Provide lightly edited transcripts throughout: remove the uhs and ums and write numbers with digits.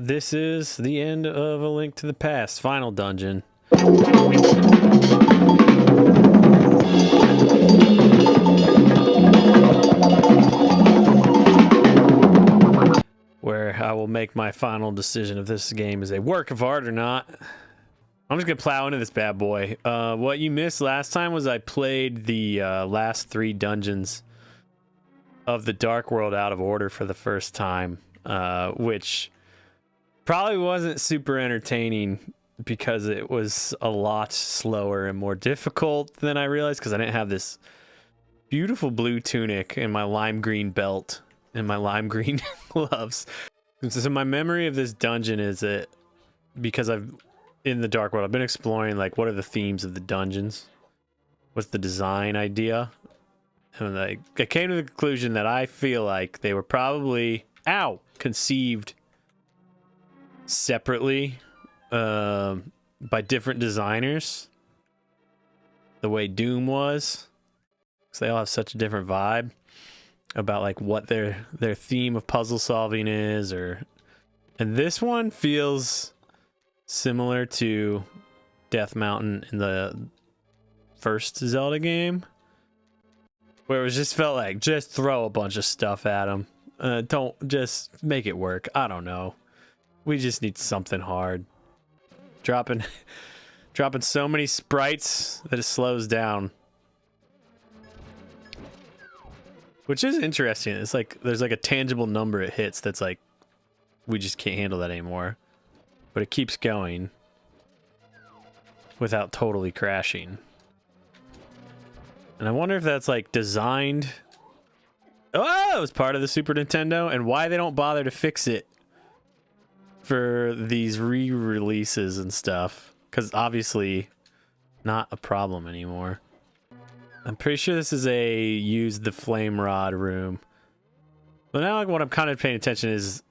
This is the end of A Link to the Past, final dungeon. Where I will make my final decision if this game is a work of art or not. I'm just gonna plow into this bad boy. What you missed last time was I played the last 3 dungeons of the Dark World out of order for the first time, which probably wasn't super entertaining because it was a lot slower and more difficult than I realized, because I didn't have this beautiful blue tunic and my lime green belt and my lime green gloves. So my memory of this dungeon is that because in the Dark World, I've been exploring like what are the themes of the dungeons, what's the design idea, and I came to the conclusion that I feel like they were probably conceived separately by different designers, the way Doom was, because they all have such a different vibe about like what their theme of puzzle solving is. And this one feels similar to Death Mountain in the first Zelda game, where it just felt like just throw a bunch of stuff at them, don't just make it work. I don't know, we just need something hard. Dropping so many sprites that it slows down, which is interesting. It's like there's like a tangible number it hits that's like we just can't handle that anymore, but it keeps going without totally crashing. And I wonder if that's like designed, it was part of the Super Nintendo, and why they don't bother to fix it for these re-releases and stuff, because obviously not a problem anymore. I'm pretty sure this is a use the flame rod room. But now what I'm kind of paying attention is,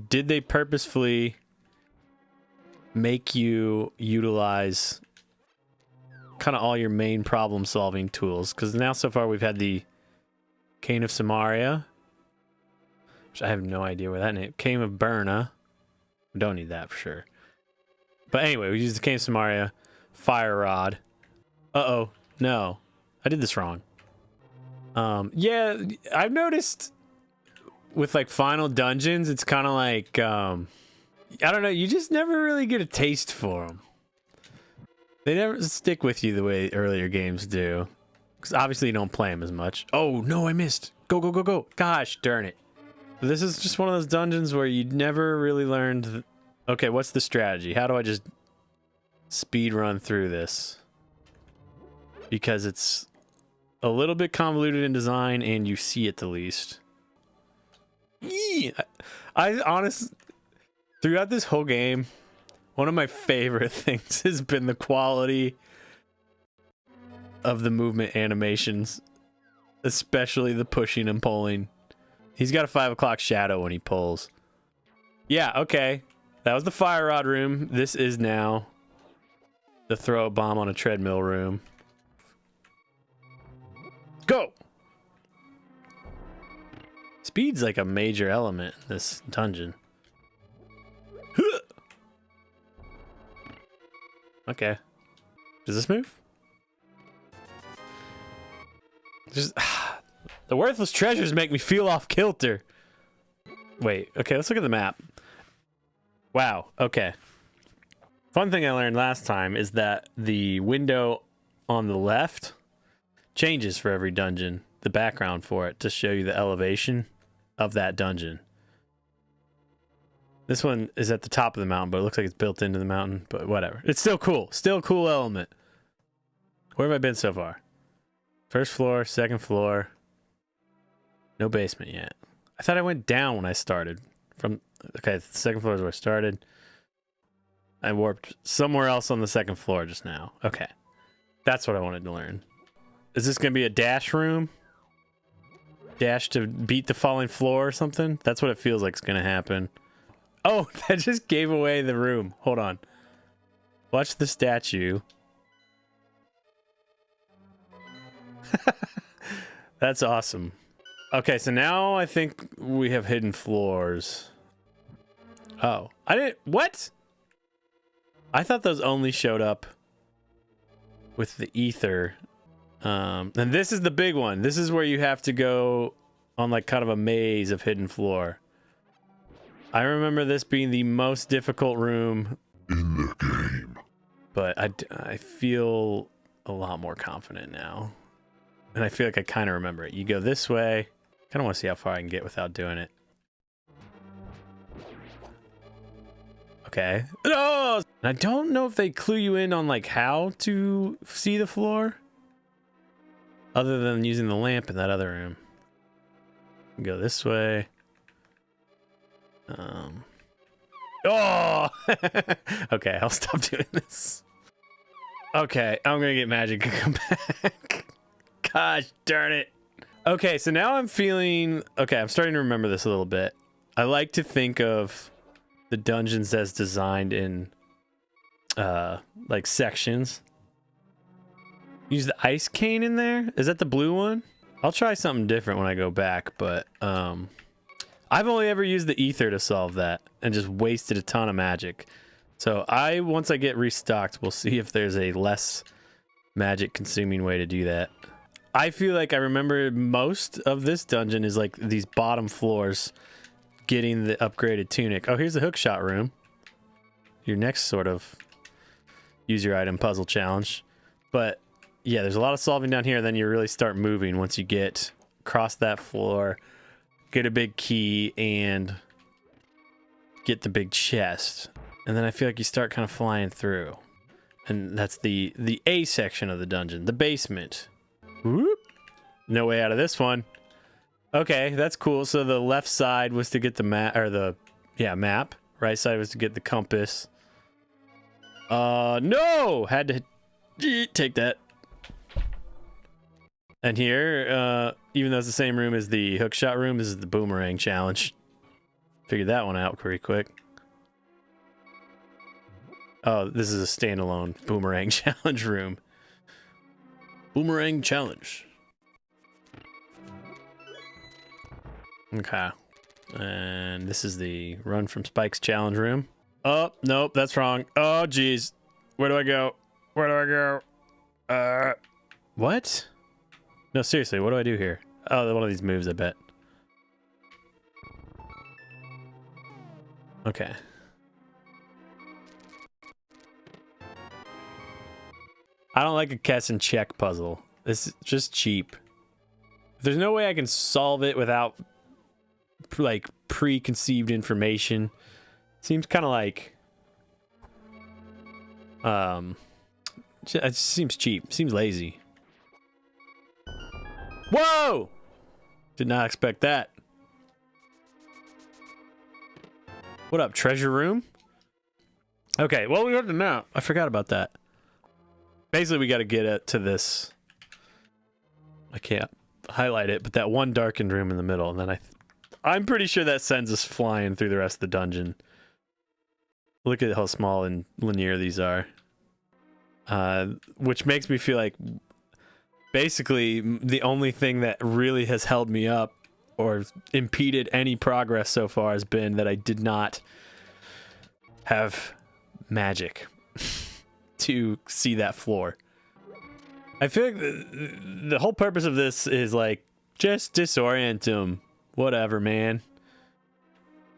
did they purposefully make you utilize kind of all your main problem solving tools? Because now so far we've had the Cane of Samaria, which I have no idea where that name. Cane of Burna. We don't need that for sure. But anyway, we use the Cane of Samaria, fire rod. Uh-oh, no, I did this wrong. Yeah, I've noticed with like final dungeons, it's kind of like I don't know, you just never really get a taste for them. They never stick with you the way earlier games do, because obviously you don't play them as much. Oh no, I missed. Go, go, go, go. Gosh darn it. This is just one of those dungeons where you never really learned, okay, what's the strategy? How do I just speed run through this? Because it's a little bit convoluted in design and you see it the least. I honestly, throughout this whole game, one of my favorite things has been the quality of the movement animations, especially the pushing and pulling. He's got a 5 o'clock shadow when he pulls. Yeah, okay. That was the fire rod room. This is now the throw a bomb on a treadmill room. Go! Speed's like a major element in this dungeon. Okay. Does this move? Just the worthless treasures make me feel off kilter. Wait, okay, let's look at the map. Wow, okay. Fun thing I learned last time is that the window on the left changes for every dungeon, the background for it, to show you the elevation of that dungeon. This one is at the top of the mountain, but it looks like it's built into the mountain, but whatever. It's still cool. Still a cool element. Where have I been so far? First floor, second floor. No basement yet. I thought I went down when I started. Okay, the second floor is where I started. I warped somewhere else on the second floor just now. Okay. That's what I wanted to learn. Is this going to be a dash room? Dash to beat the falling floor or something? That's what it feels like is going to happen. Oh, that just gave away the room. Hold on. Watch the statue. That's awesome. Okay, so now I think we have hidden floors. Oh, I didn't... What? I thought those only showed up with the ether. And this is the big one. This is where you have to go on like kind of a maze of hidden floor. I remember this being the most difficult room in the game. But I feel a lot more confident now. And I feel like I kind of remember it. You go this way. Kind of want to see how far I can get without doing it. Okay. No! And I don't know if they clue you in on like how to see the floor. Other than using the lamp in that other room. Go this way. Oh! Okay, I'll stop doing this. Okay, I'm gonna get magic and come back. Gosh darn it. Okay, so now I'm feeling... Okay, I'm starting to remember this a little bit. I like to think of the dungeons as designed in, like, sections. Use the ice cane in there? Is that the blue one? I'll try something different when I go back, but, I've only ever used the ether to solve that and just wasted a ton of magic. So once I get restocked, we'll see if there's a less magic consuming way to do that. I feel like I remember most of this dungeon is like these bottom floors getting the upgraded tunic. Oh, here's the hookshot room. Your next sort of use your item puzzle challenge. But yeah, there's a lot of solving down here. Then you really start moving once you get across that floor, get a big key, and get the big chest. And then I feel like you start kind of flying through. And that's the A section of the dungeon, the basement. Whoop. No way out of this one. Okay, that's cool. So the left side was to get the map, or the map. Right side was to get the compass. No! Had to take that. And here, even though it's the same room as the hookshot room, this is the boomerang challenge. Figured that one out pretty quick. Oh, this is a standalone boomerang challenge room. Boomerang challenge. Okay. And this is the run from spikes challenge room. Oh, nope, that's wrong. Oh, geez. Where do I go? Where do I go? What? No, seriously, what do I do here? Oh, one of these moves, I bet. Okay. I don't like a guess and check puzzle. It's just cheap. If there's no way I can solve it without like preconceived information, seems kind of like it just seems cheap. Seems lazy. Whoa! Did not expect that. What up, treasure room? Okay, well, we got the map. I forgot about that. Basically, we got to get it to this. I can't highlight it, but that one darkened room in the middle, and then I'm pretty sure that sends us flying through the rest of the dungeon. Look at how small and linear these are. Which makes me feel like basically the only thing that really has held me up or impeded any progress so far has been that I did not have magic to see that floor. I feel like the whole purpose of this is like, just disorient him. Whatever, man.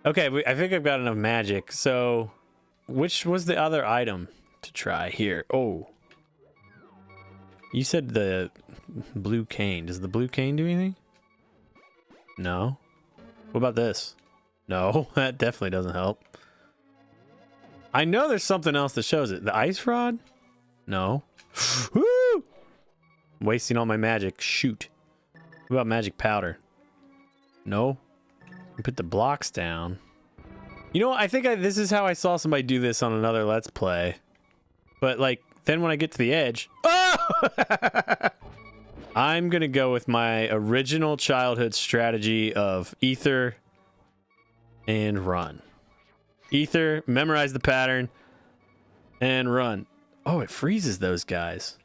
Okay, I think I've got enough magic. So, which was the other item to try here? Oh. You said the blue cane. Does the blue cane do anything? No. What about this? No, that definitely doesn't help. I know there's something else that shows it. The ice rod? No. Woo! Wasting all my magic. Shoot. What about magic powder? No. Put the blocks down. You know what? I think this is how I saw somebody do this on another Let's Play. But, like, then when I get to the edge... Oh! I'm gonna go with my original childhood strategy of ether and run. Ether, memorize the pattern, and run. Oh, it freezes those guys.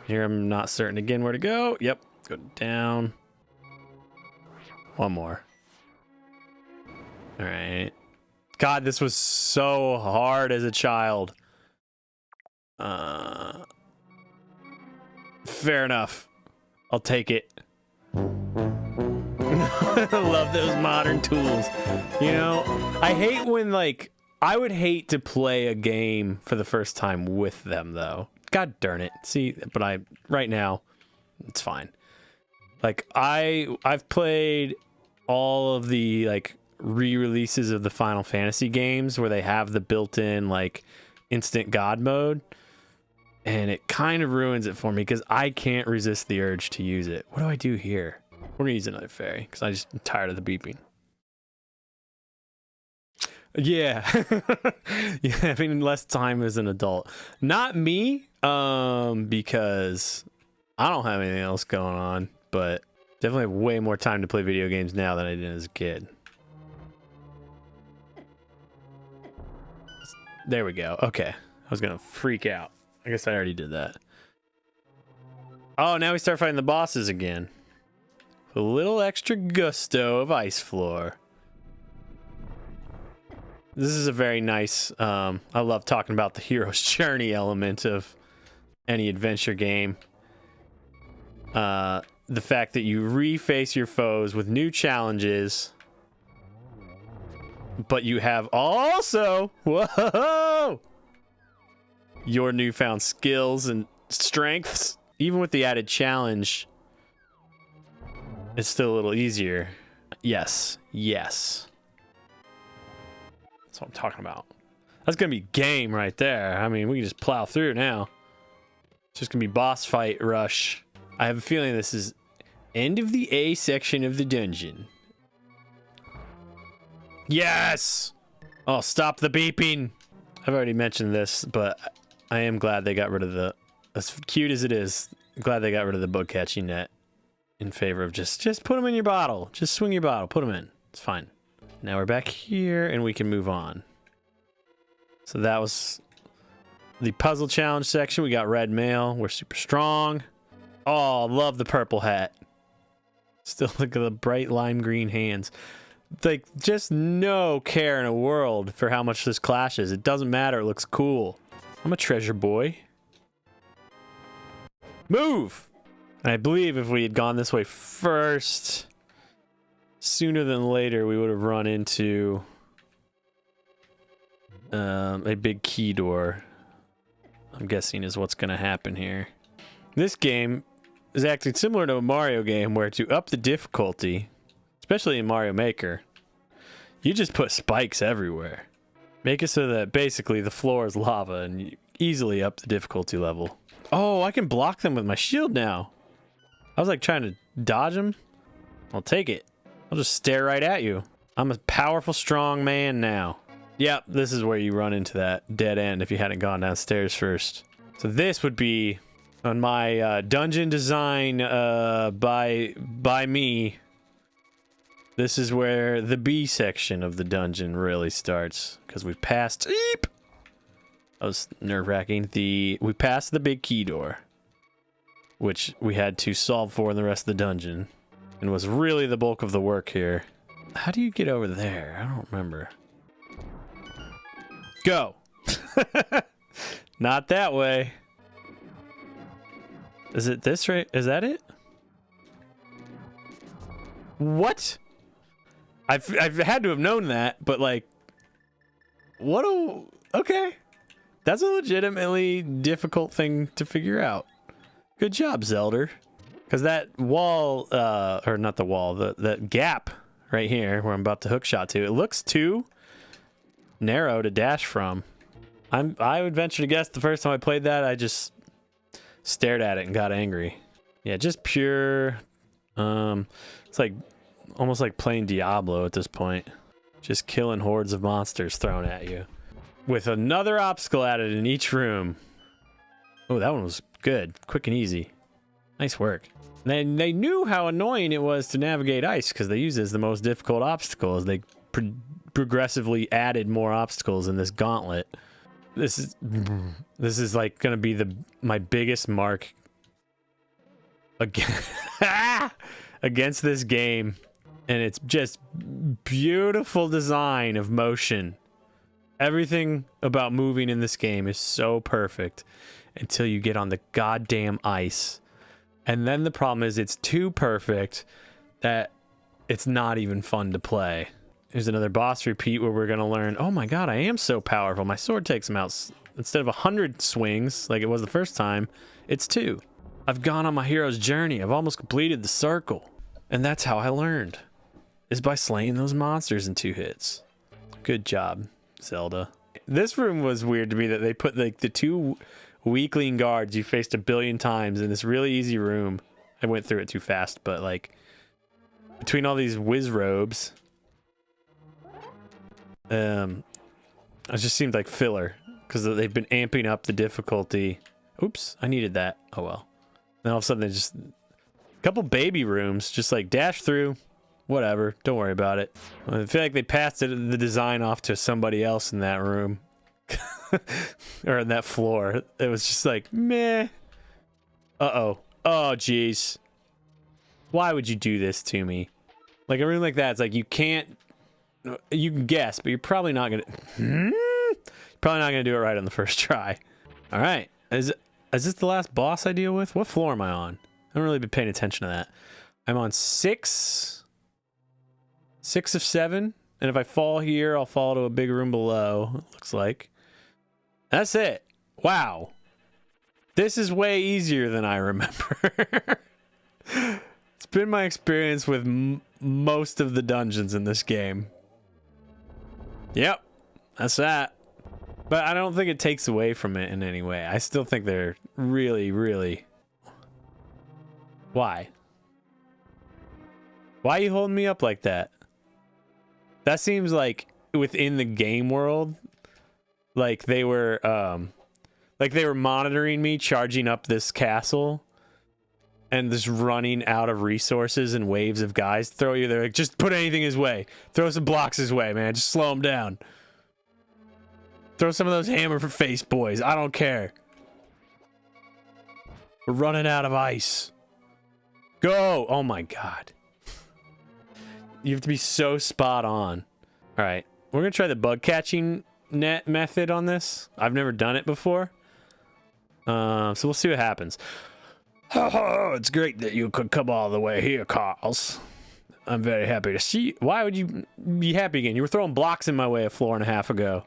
Here I'm not certain again where to go. Yep, go down. One more. All right. God, this was so hard as a child. Fair enough. I'll take it. I love those modern tools. You know, I hate when, like, I would hate to play a game for the first time with them, though. God darn it. See, but right now, it's fine. Like, I've played all of the, like, re-releases of the Final Fantasy games where they have the built-in, like, instant God mode. And it kind of ruins it for me because I can't resist the urge to use it. What do I do here? We're gonna use another fairy because I'm tired of the beeping. Yeah. Yeah, having less time as an adult. Not me, because I don't have anything else going on, but definitely have way more time to play video games now than I did as a kid. There we go. Okay. I was gonna freak out. I guess I already did that. Oh, now we start fighting the bosses again. A little extra gusto of ice floor. This is a very nice, I love talking about the hero's journey element of any adventure game. The fact that you reface your foes with new challenges, but you have also, whoa, your newfound skills and strengths. Even with the added challenge, it's still a little easier. Yes, yes. That's what I'm talking about. That's gonna be game right there. I mean, we can just plow through now. It's just gonna be boss fight rush. I have a feeling this is end of the A section of the dungeon. Yes! Oh, stop the beeping. I've already mentioned this, but I am glad they got rid of the, as cute as it is, glad they got rid of the bug catching net in favor of just put them in your bottle. Just swing your bottle, put them in. It's fine. Now we're back here and we can move on. So that was the puzzle challenge section. We got red mail. We're super strong. Oh, love the purple hat. Still look at the bright lime green hands. Like, just no care in the world for how much this clashes. It doesn't matter. It looks cool. I'm a treasure boy. Move! And I believe if we had gone this way first, sooner than later, we would have run into a big key door. I'm guessing is what's going to happen here. This game is acting similar to a Mario game where to up the difficulty, especially in Mario Maker, you just put spikes everywhere. Make it so that basically the floor is lava and you easily up the difficulty level. Oh, I can block them with my shield now. I was like trying to dodge them. I'll take it. I'll just stare right at you. I'm a powerful, strong man now. Yep, this is where you run into that dead end if you hadn't gone downstairs first. So this would be on my dungeon design by me. This is where the B section of the dungeon really starts because we passed. Eep! That was nerve-wracking. We passed the big key door, which we had to solve for in the rest of the dungeon, and was really the bulk of the work here. How do you get over there? I don't remember. Go! Not that way. Is it this right? Is that it? What? I've had to have known that, but like, what a, okay. That's a legitimately difficult thing to figure out. Good job, Zelda. Because that wall, or not the wall, that gap right here where I'm about to hook shot to, it looks too narrow to dash from. I would venture to guess the first time I played that, I just stared at it and got angry. Yeah, just pure, it's like almost like playing Diablo at this point. Just killing hordes of monsters thrown at you. With another obstacle added in each room. Oh, that one was good. Quick and easy. Nice work. They knew how annoying it was to navigate ice because they used it as the most difficult obstacle as they progressively added more obstacles in this gauntlet. This is like gonna be my biggest mark against this game And it's just beautiful design of motion. Everything about moving in this game is so perfect until you get on the goddamn ice. And then the problem is it's too perfect that it's not even fun to play. Here's another boss repeat where we're going to learn, oh my god, I am so powerful. My sword takes him out. Instead of 100 swings, like it was the first time, it's 2. I've gone on my hero's journey. I've almost completed the circle. And that's how I learned, is by slaying those monsters in 2 hits. Good job, Zelda. This room was weird to me that they put like the 2 weakling guards you faced 1 billion times in this really easy room. I went through it too fast, but like between all these whiz robes, it just seemed like filler because they've been amping up the difficulty. Oops, I needed that. Oh well. Then all of a sudden they just a couple baby rooms, just like dash through. Whatever, don't worry about it. I feel like they passed the design off to somebody else in that room. Or in that floor. It was just like, meh. Uh-oh. Oh, jeez. Why would you do this to me? Like a room like that, it's like you can't... You can guess, but you're probably not gonna... Probably not gonna do it right on the first try. Alright. Is this the last boss I deal with? What floor am I on? I haven't really been paying attention to that. I'm on 6... 6 of 7, and if I fall here, I'll fall to a big room below, it looks like. That's it. Wow. This is way easier than I remember. It's been my experience with most of the dungeons in this game. Yep, that's that. But I don't think it takes away from it in any way. I still think they're really, really... Why? Why are you holding me up like that? That seems like within the game world, like they were monitoring me charging up this castle and just running out of resources and waves of guys throw you there. Like, just put anything his way. Throw some blocks his way, man. Just slow him down. Throw some of those hammer for face boys. I don't care. We're running out of ice. Go! Oh my god. You have to be so spot on. All right, we're gonna try the bug catching net method on this. I've never done it before, so we'll see what happens. Oh, it's great that you could come all the way here, Carls. I'm very happy to see you. Why would you be happy again? You were throwing blocks in my way a floor and a half ago.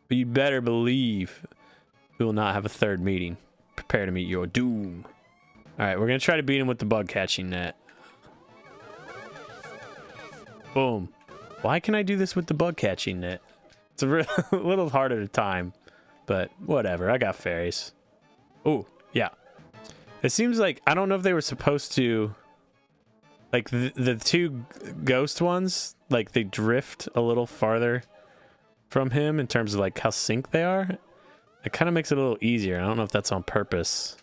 But you better believe we will not have a third meeting. Prepare to meet your doom. All right, we're gonna try to beat him with the bug catching net. Boom. Why can I do this with the bug catching net? It's a little harder to time, but whatever. I got fairies. Oh, yeah. It seems like, I don't know if they were supposed to, like the 2 ghost ones, like they drift a little farther from him in terms of like how synced they are. It kind of makes it a little easier. I don't know if that's on purpose.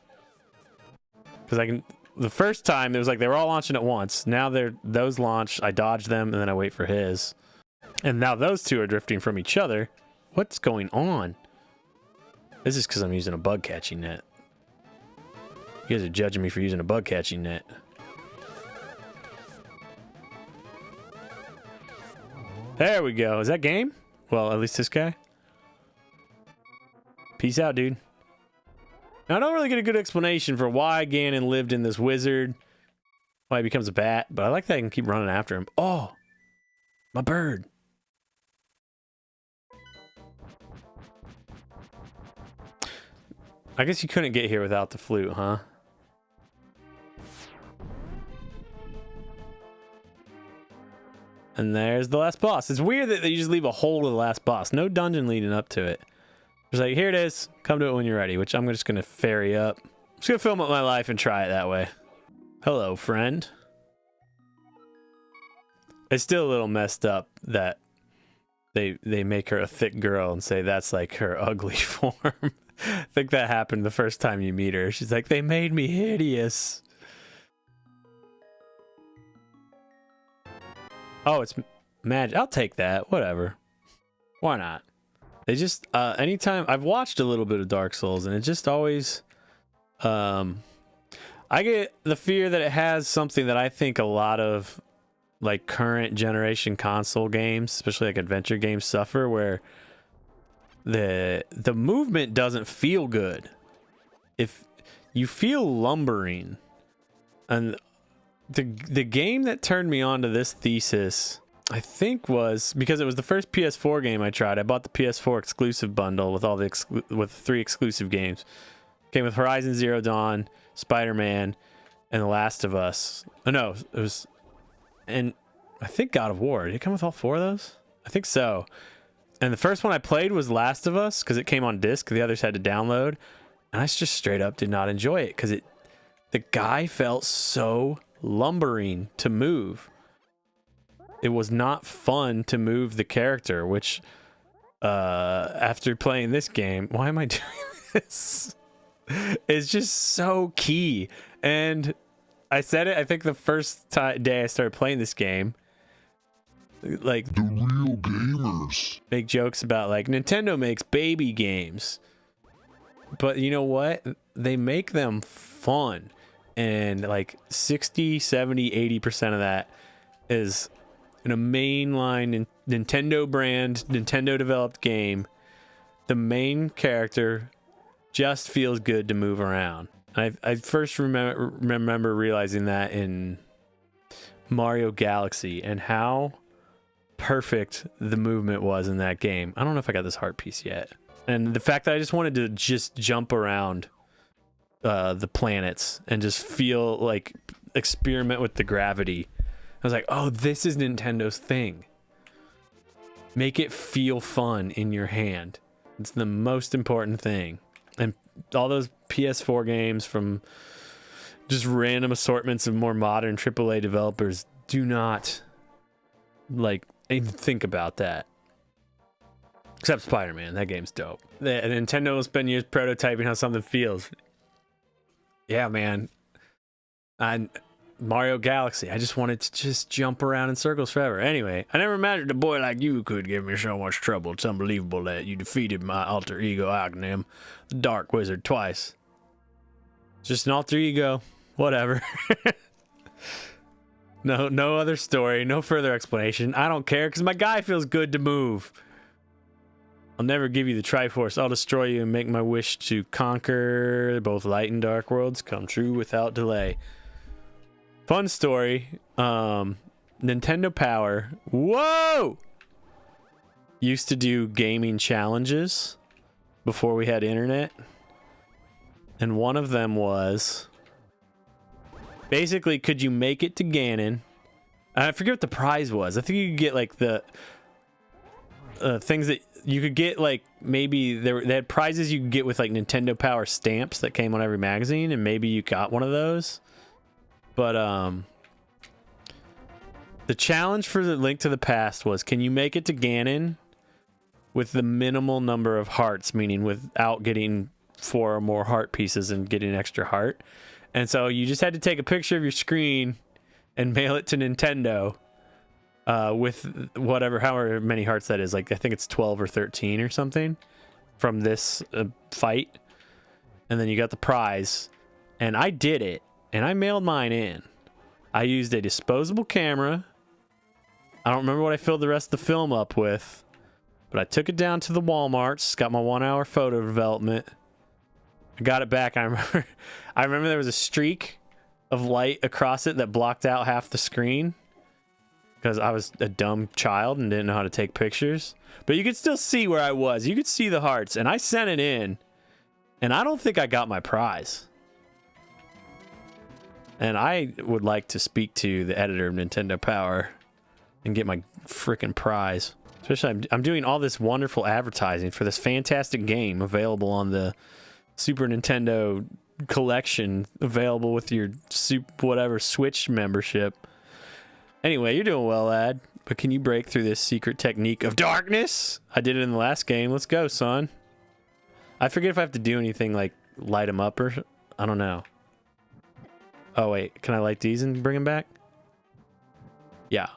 Because I can... The first time, it was like they were all launching at once. Now those launch, I dodge them, and then I wait for his. And now those 2 are drifting from each other. What's going on? This is because I'm using a bug catching net. You guys are judging me for using a bug catching net. There we go. Is that game? Well, at least this guy. Peace out, dude. Now, I don't really get a good explanation for why Ganon lived in this wizard, why he becomes a bat, but I like that I can keep running after him. Oh, my bird. I guess you couldn't get here without the flute, huh? And there's the last boss. It's weird that they just leave a hole to the last boss. No dungeon leading up to it. It's like, here it is. Come to it when you're ready, which I'm just going to ferry up. I'm just going to film up my life and try it that way. Hello, friend. It's still a little messed up that they make her a thick girl and say that's like her ugly form. I think that happened the first time you meet her. She's like, they made me hideous. Oh, it's magic. I'll take that. Whatever. Why not? They just, anytime I've watched a little bit of Dark Souls, and it just always, I get the fear that it has something that I think a lot of like current generation console games, especially like adventure games, suffer, where the movement doesn't feel good. If you feel lumbering. And the game that turned me on to this thesis, I think, was because it was the first PS4 game I tried. I bought the PS4 exclusive bundle with all the with 3 exclusive games. Came with Horizon Zero Dawn, Spider-Man, and The Last of Us. Oh no, it was, and I think God of War. Did it come with all 4 of those? I think so. And the first one I played was Last of Us because it came on disc. The others had to download, and I just straight up did not enjoy it because the guy felt so lumbering to move. It was not fun to move the character, which after playing this game, why am I doing this? It's just so key. And I said it, I think the first day I started playing this game, like, the real gamers make jokes about like Nintendo makes baby games, but you know what, they make them fun. And like 60, 70, 80% of that is in a mainline Nintendo brand, Nintendo developed game. The main character just feels good to move around. I first remember realizing that in Mario Galaxy and how perfect the movement was in that game. I don't know if I got this heart piece yet. And the fact that I just wanted to just jump around the planets and just feel like experiment with the gravity. I was like, oh, this is Nintendo's thing. Make it feel fun in your hand. It's the most important thing. And all those PS4 games from just random assortments of more modern AAA developers do not like even think about that. Except Spider-Man, that game's dope. Nintendo will spend years prototyping how something feels. Yeah, man. Mario Galaxy, I just wanted to just jump around in circles forever. Anyway, I never imagined a boy like you could give me so much trouble. It's unbelievable that you defeated my alter ego Agnem, the Dark Wizard, twice. Just an alter ego. Whatever. No other story, no further explanation. I don't care, because my guy feels good to move. I'll never give you the Triforce. I'll destroy you and make my wish to conquer both light and dark worlds come true without delay. Fun story. Nintendo Power. Whoa! Used to do gaming challenges before we had internet. And one of them was basically, could you make it to Ganon? I forget what the prize was. I think you could get like the things that you could get, like maybe they had prizes you could get with like Nintendo Power stamps that came on every magazine, and maybe you got one of those. But the challenge for the Link to the Past was, can you make it to Ganon with the minimal number of hearts, meaning without getting 4 or more heart pieces and getting an extra heart. And so you just had to take a picture of your screen and mail it to Nintendo with however many hearts that is. Like, I think it's 12 or 13 or something from this fight. And then you got the prize. And I did it. And I mailed mine in. I used a disposable camera. I don't remember what I filled the rest of the film up with. But I took it down to the Walmarts. Got my 1-hour photo development. I got it back. I remember there was a streak of light across it that blocked out half the screen. Because I was a dumb child and didn't know how to take pictures. But you could still see where I was. You could see the hearts. And I sent it in. And I don't think I got my prize. And I would like to speak to the editor of Nintendo Power and get my freaking prize. Especially, I'm doing all this wonderful advertising for this fantastic game available on the Super Nintendo collection, available with your Switch membership. Anyway, you're doing well, lad. But can you break through this secret technique of darkness? I did it in the last game. Let's go, son. I forget if I have to do anything like light them up or... I don't know. Oh, wait. Can I light these and bring them back? Yeah.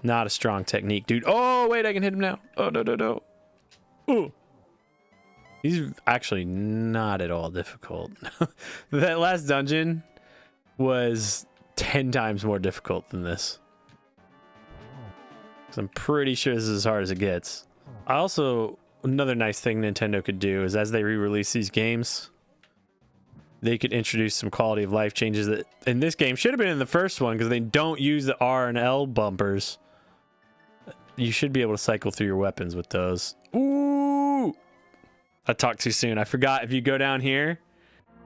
Not a strong technique, dude. Oh, wait. I can hit him now. Oh, no. Ooh. These are actually not at all difficult. That last dungeon was 10 times more difficult than this. Because I'm pretty sure this is as hard as it gets. Another nice thing Nintendo could do is as they re-release these games, they could introduce some quality of life changes that in this game should have been in the first one because they don't use the R and L bumpers. You should be able to cycle through your weapons with those. Ooh! I talked too soon. I forgot if you go down here,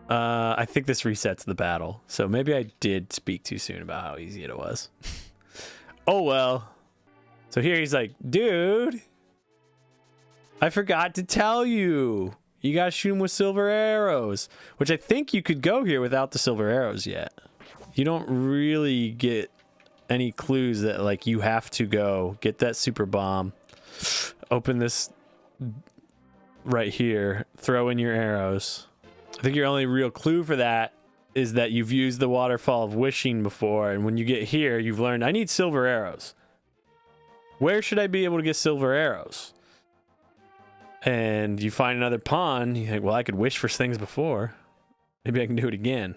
I think this resets the battle. So maybe I did speak too soon about how easy it was. Oh well. So here he's like, dude, I forgot to tell you. You gotta shoot him with silver arrows, which I think you could go here without the silver arrows yet. You don't really get any clues that like you have to go get that super bomb, open this right here, throw in your arrows. I think your only real clue for that is that you've used the waterfall of wishing before, and when you get here, you've learned I need silver arrows. Where should I be able to get silver arrows? And you find another pond, you think, well, I could wish for things before. Maybe I can do it again.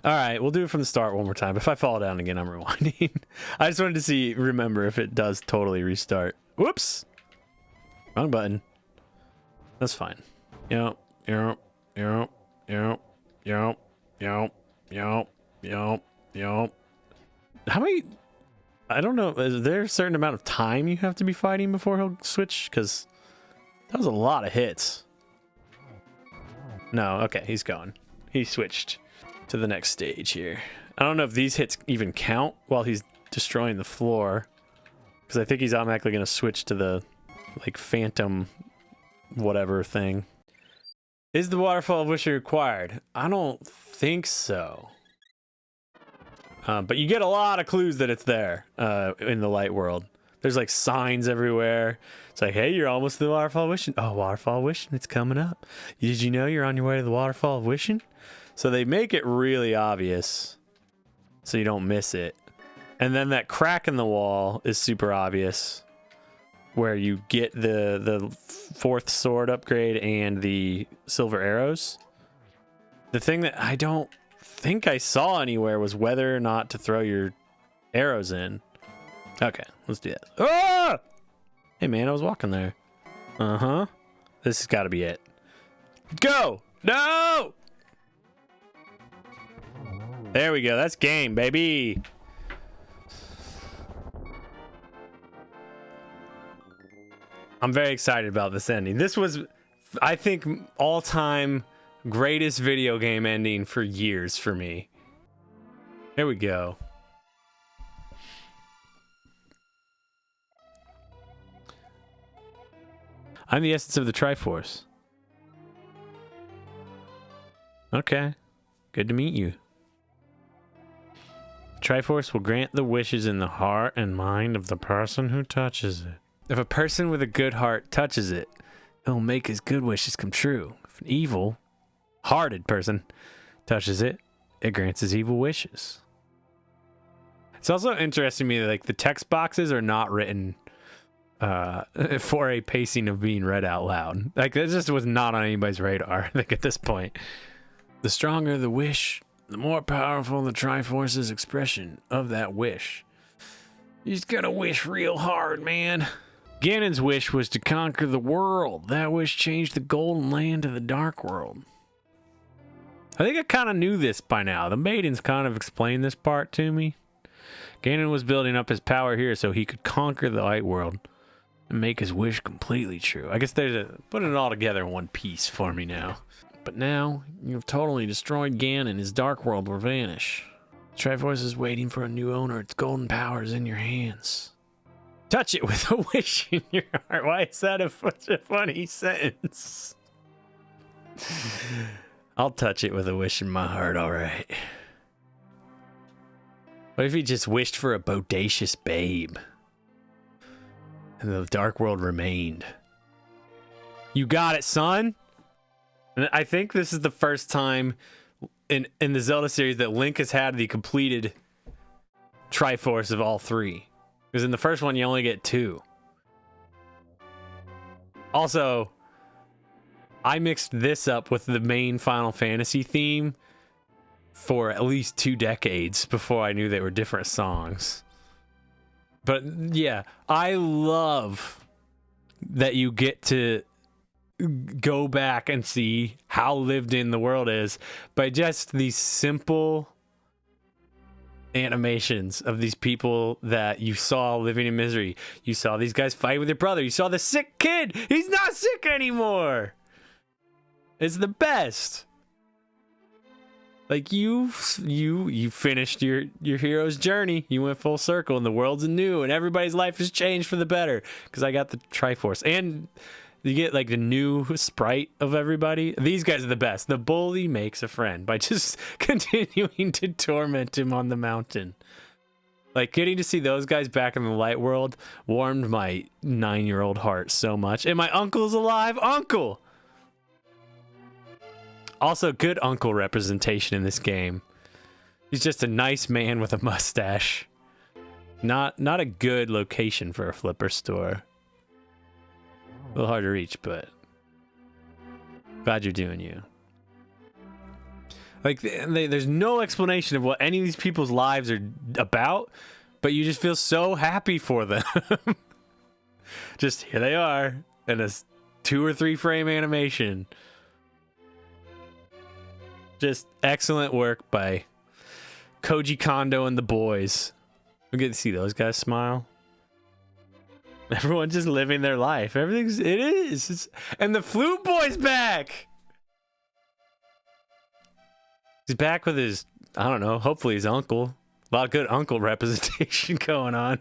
All right, we'll do it from the start one more time. If I fall down again, I'm rewinding. I just wanted to remember if it does totally restart. Whoops! Wrong button. That's fine. Yo. How many... I don't know, is there a certain amount of time you have to be fighting before he'll switch? Because that was a lot of hits. No, okay, he's gone. He switched to the next stage here. I don't know if these hits even count while he's destroying the floor. Because I think he's automatically going to switch to the, like, phantom whatever thing. Is the waterfall of wishing required? I don't think so. But you get a lot of clues that it's there in the light world. There's like signs everywhere. It's like, hey, you're almost to the waterfall of wishing. Oh, waterfall of wishing, it's coming up. Did you know you're on your way to the waterfall of wishing? So they make it really obvious so you don't miss it. And then that crack in the wall is super obvious where you get the fourth sword upgrade and the silver arrows. The thing that I don't think I saw anywhere was whether or not to throw your arrows in. Okay, let's do that. Ah! Hey man, I was walking there. Uh-huh. This has got to be it. Go! No! There we go. That's game, baby. I'm very excited about this ending. This was, I think, all-time greatest video game ending for years for me. There we go. I'm the essence of the Triforce. Okay. Good to meet you. Triforce will grant the wishes in the heart and mind of the person who touches it. If a person with a good heart touches it, it will make his good wishes come true. If an evil-hearted person touches it, it grants his evil wishes. It's also interesting to me that like the text boxes are not written for a pacing of being read out loud. Like that just was not on anybody's radar, I think, at this point. The stronger the wish, the more powerful the Triforce's expression of that wish. You just gotta wish real hard, man. Ganon's wish was to conquer the world. That wish changed the golden land to the dark world. I think I kind of knew this by now. The maidens kind of explained this part to me. Ganon was building up his power here so he could conquer the light world and make his wish completely true. I guess they're putting it all together in one piece for me now. But now, you've totally destroyed Ganon. His dark world will vanish. Triforce is waiting for a new owner. Its golden power is in your hands. Touch it with a wish in your heart. Why is that such a funny sentence? I'll touch it with a wish in my heart, all right. What if he just wished for a bodacious babe? And the dark world remained. You got it, son? And I think this is the first time in the Zelda series that Link has had the completed Triforce of all three. Because in the first one, you only get 2. Also, I mixed this up with the main Final Fantasy theme for at least 2 decades before I knew they were different songs. But yeah, I love that you get to go back and see how lived in the world is by just these simple animations of these people that you saw living in misery. You saw these guys fight with your brother. You saw the sick kid. He's not sick anymore. It's the best. Like you finished your hero's journey. You went full circle and the world's anew and everybody's life has changed for the better because I got the Triforce. And you get like the new sprite of everybody. These guys are the best. The bully makes a friend by just continuing to torment him on the mountain. Like getting to see those guys back in the light world warmed my 9-year-old heart so much. And my uncle's alive. Uncle! Also, good uncle representation in this game. He's just a nice man with a mustache. Not a good location for a flipper store. A little hard to reach, but glad you're doing you. Like, there's no explanation of what any of these people's lives are about, but you just feel so happy for them. Just here they are in a 2 or 3 frame animation. Just excellent work by Koji Kondo and the boys. We get to see those guys smile. Everyone's just living their life. It is. And the flute boy's back. He's back with his, I don't know, hopefully his uncle. A lot of good uncle representation going on.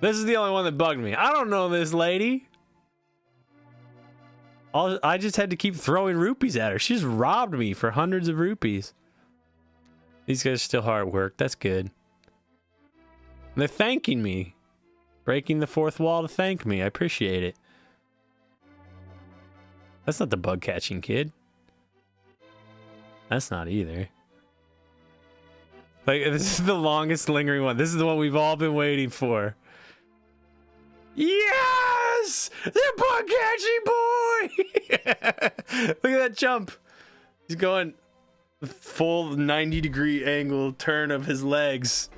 This is the only one that bugged me. I don't know this lady. I just had to keep throwing rupees at her. She just robbed me for hundreds of rupees. These guys are still hard at work. That's good. They're thanking me. Breaking the 4th wall to thank me. I appreciate it. That's not the bug catching kid. That's not either. Like, this is the longest lingering one. This is the one we've all been waiting for. Yes! The bug catching boy! Look at that jump. He's going full 90-degree angle turn of his legs.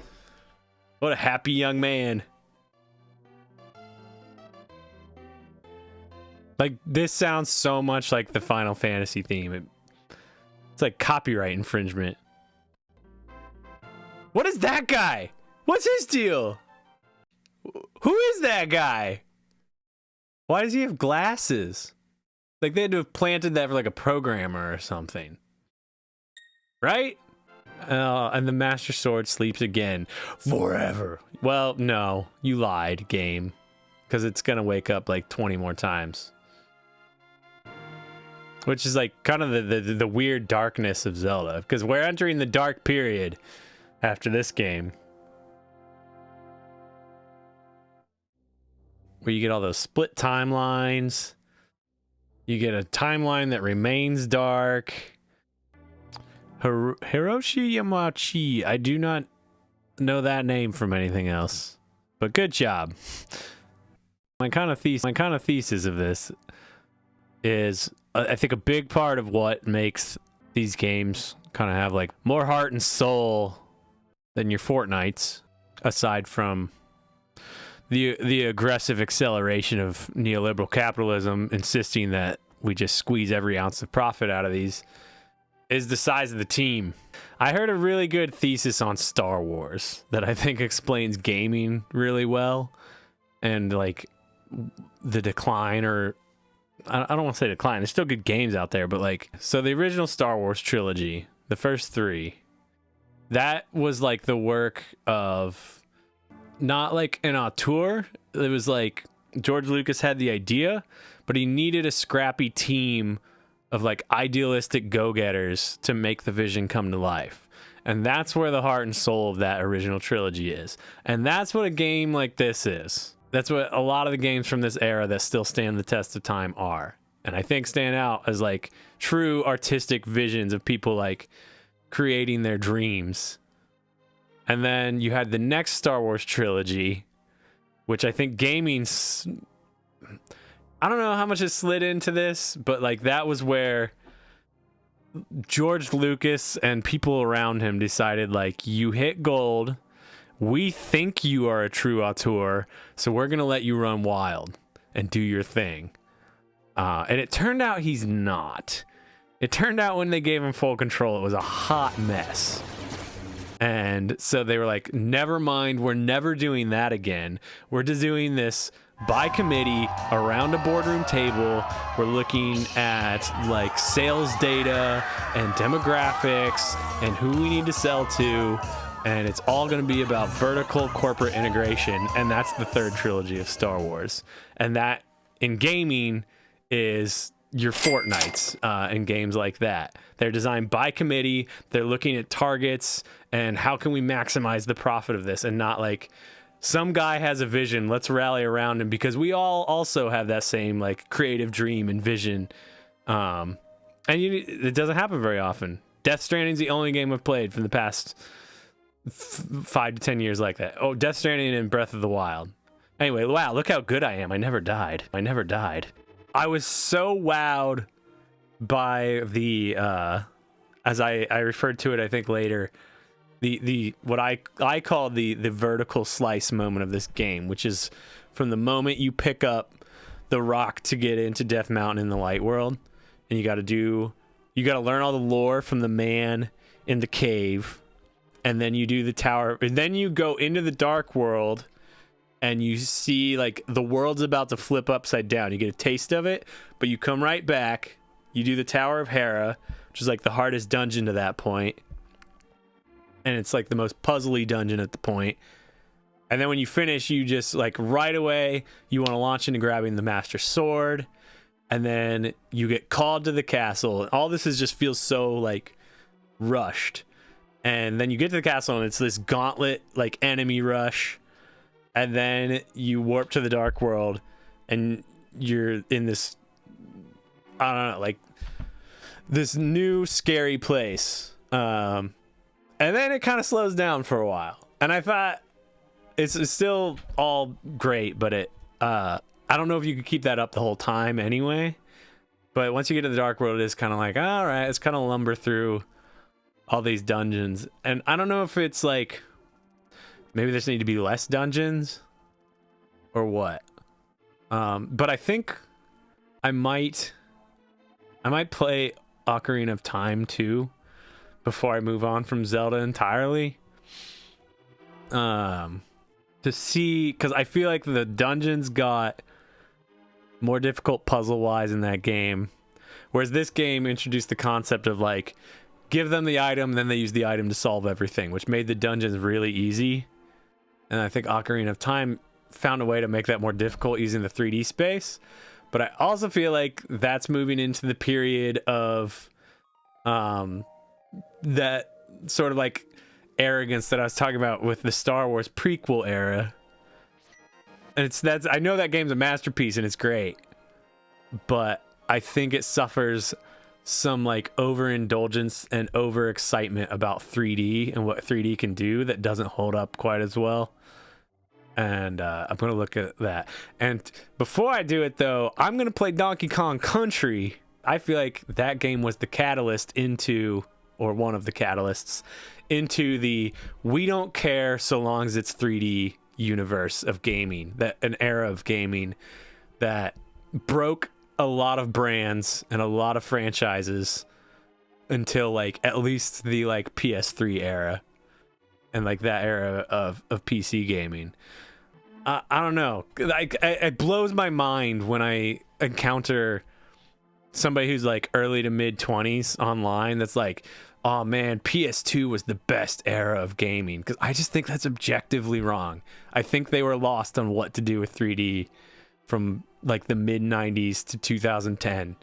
What a happy young man. Like, this sounds so much like the Final Fantasy theme. It's like copyright infringement. What is that guy? What's his deal? Who is that guy? Why does he have glasses? Like, they had to have planted that for like a programmer or something. Right? And the Master Sword sleeps again. Forever. Well, no. You lied, game. Because it's going to wake up like 20 more times. Which is like kind of the weird darkness of Zelda. Because we're entering the dark period after this game. Where you get all those split timelines. You get a timeline that remains dark. Hiroshi Yamachi. I do not know that name from anything else. But good job. My kind of thesis of this is, I think a big part of what makes these games kind of have like more heart and soul than your Fortnites, aside from the aggressive acceleration of neoliberal capitalism insisting that we just squeeze every ounce of profit out of these, is the size of the team. I heard a really good thesis on Star Wars that I think explains gaming really well, and like the decline, or I don't want to say decline, there's still good games out there, but like, so the original Star Wars trilogy, the first 3, that was like the work of not like an auteur. It was like George Lucas had the idea, but he needed a scrappy team of like idealistic go-getters to make the vision come to life. And that's where the heart and soul of that original trilogy is. And that's what a game like this is. That's what a lot of the games from this era that still stand the test of time are. And I think stand out as like true artistic visions of people like creating their dreams. And then you had the next Star Wars trilogy, which I think gaming's, I don't know how much it slid into this, but like that was where George Lucas and people around him decided, like, you hit gold, we think you are a true auteur, so we're gonna let you run wild and do your thing. And it turned out he's not. It turned out when they gave him full control, it was a hot mess. And so they were like, never mind, we're never doing that again. We're just doing this by committee around a boardroom table. We're looking at like sales data and demographics and who we need to sell to. And it's all going to be about vertical corporate integration. And that's the third trilogy of Star Wars. And that in gaming is your Fortnites and games like that. They're designed by committee. They're looking at targets and how can we maximize the profit of this, and not like some guy has a vision, let's rally around him, because we all also have that same like creative dream and vision. And it doesn't happen very often. Death Stranding's the only game I've played from the past 5 to 10 years like that. Oh, Death Stranding and Breath of the Wild. Anyway, wow, look how good I am. I never died. I was so wowed by the as I referred to it, I think later, the what I call the vertical slice moment of this game, which is from the moment you pick up the rock to get into Death Mountain in the light world, and you got to learn all the lore from the man in the cave, and then you do the tower, and then you go into the dark world. And you see, like, the world's about to flip upside down. You get a taste of it, but you come right back. You do the Tower of Hera, which is, like, the hardest dungeon to that point. And it's, like, the most puzzly dungeon at the point. And then when you finish, you just, like, right away, you want to launch into grabbing the Master Sword. And then you get called to the castle. All this just feels so, like, rushed. And then you get to the castle, and it's this gauntlet, like, enemy rush. And then you warp to the dark world, and you're in this, I don't know, like this new scary place. And then it kind of slows down for a while. And I thought it's still all great, but I don't know if you could keep that up the whole time anyway. But once you get to the dark world, it is kind of like, all right, it's kind of lumber through all these dungeons. And I don't know if it's like, maybe there's need to be less dungeons or what. But I think I might play Ocarina of Time too before I move on from Zelda entirely. To see, because I feel like the dungeons got more difficult puzzle-wise in that game. Whereas this game introduced the concept of like, give them the item, then they use the item to solve everything, which made the dungeons really easy. And I think Ocarina of Time found a way to make that more difficult using the 3D space. But I also feel like that's moving into the period of that sort of like arrogance that I was talking about with the Star Wars prequel era. And I know that game's a masterpiece and it's great, but I think it suffers some like overindulgence and overexcitement about 3D and what 3D can do that doesn't hold up quite as well. And I'm going to look at that. And before I do it, though, I'm going to play Donkey Kong Country. I feel like that game was the catalyst into, or one of the catalysts, into the we don't care so long as it's 3D universe of gaming, that an era of gaming that broke a lot of brands and a lot of franchises until like at least the like PS3 era and like that era of PC gaming. I don't know. It blows my mind when I encounter somebody who's like early to mid 20s online that's like, oh man, PS2 was the best era of gaming. Because I just think that's objectively wrong. I think they were lost on what to do with 3D from like the mid 90s to 2010.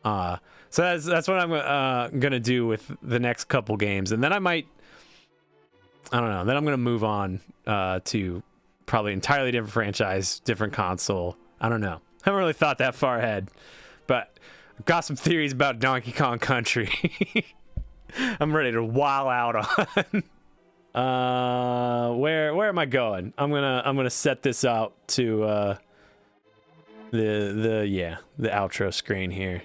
So that's what I'm gonna do with the next couple games, and then I don't know. Then I'm gonna move on to probably entirely different franchise, different console. I don't know. I haven't really thought that far ahead, but I've got some theories about Donkey Kong Country. I'm ready to wow out on. Where am I going? I'm gonna set this out to the outro screen here.